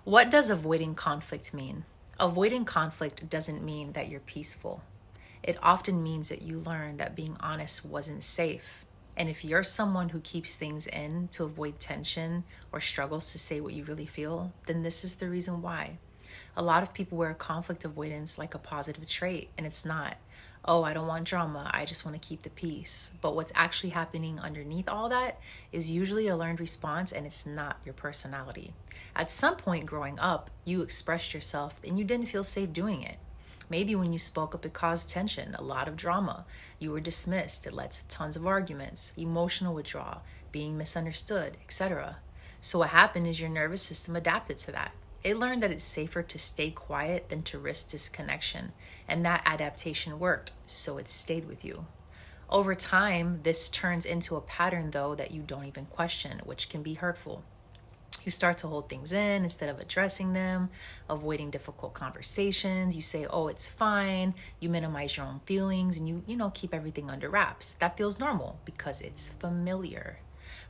What does avoiding conflict mean? Avoiding conflict doesn't mean that you're peaceful. It often means that you learn that being honest wasn't safe. And if you're someone who keeps things in to avoid tension or struggles to say what you really feel, then this is the reason why. A lot of people wear conflict avoidance like a positive trait, and it's not. Oh, I don't want drama, I just want to keep the peace. But what's actually happening underneath all that is usually a learned response, and it's not your personality. At some point growing up, you expressed yourself and you didn't feel safe doing it. Maybe when you spoke up, it caused tension, a lot of drama. You were dismissed, it led to tons of arguments, emotional withdrawal, being misunderstood, etc. So, what happened is your nervous system adapted to that. It learned that it's safer to stay quiet than to risk disconnection, and that adaptation worked, so it stayed with you. Over time, this turns into a pattern, though, that you don't even question, which can be hurtful. You start to hold things in instead of addressing them, avoiding difficult conversations. You say, "Oh, it's fine." You minimize your own feelings and you keep everything under wraps. That feels normal because it's familiar.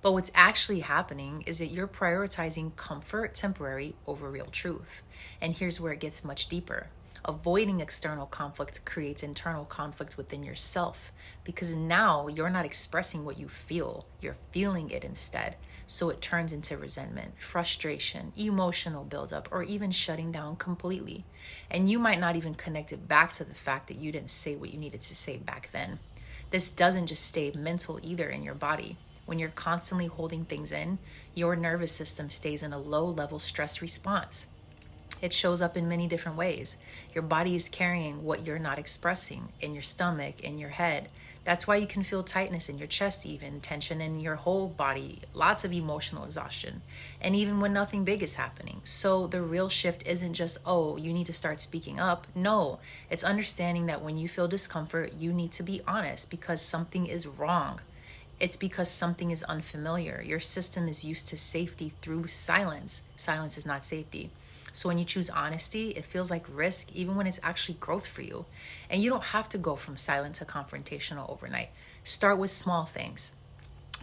But what's actually happening is that you're prioritizing comfort temporary over real truth. And here's where it gets much deeper. Avoiding external conflict creates internal conflict within yourself because now you're not expressing what you feel, you're feeling it instead. So it turns into resentment, frustration, emotional buildup, or even shutting down completely. And you might not even connect it back to the fact that you didn't say what you needed to say back then. This doesn't just stay mental either in your body. When you're constantly holding things in, your nervous system stays in a low level stress response. It shows up in many different ways. Your body is carrying what you're not expressing in your stomach, in your head. That's why you can feel tightness in your chest, even tension in your whole body, lots of emotional exhaustion, and even when nothing big is happening. So the real shift isn't just, oh, you need to start speaking up. No, it's understanding that when you feel discomfort, you need to be honest because something is wrong. It's because something is unfamiliar. Your system is used to safety through silence. Silence is not safety. So when you choose honesty, it feels like risk, even when it's actually growth for you. And you don't have to go from silent to confrontational overnight. Start with small things.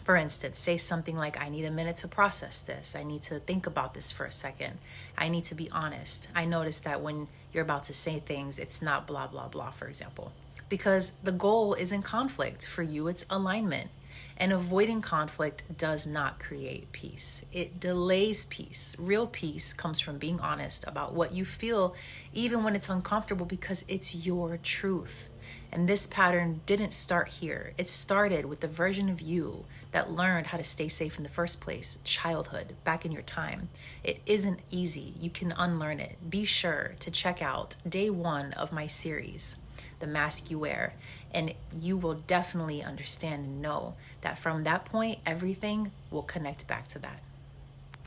For instance, say something like, "I need a minute to process this. I need to think about this for a second. I need to be honest. I notice that when you're about to say things, it's not blah, blah, blah," for example. Because the goal isn't conflict. For you, it's alignment. And avoiding conflict does not create peace. It delays peace. Real peace comes from being honest about what you feel, even when it's uncomfortable, because it's your truth. And this pattern didn't start here. It started with the version of you that learned how to stay safe in the first place, childhood, back in your time. It isn't easy. You can unlearn it. Be sure to check out day 1 of my series, The Mask You Wear, and you will definitely understand and know that from that point, everything will connect back to that.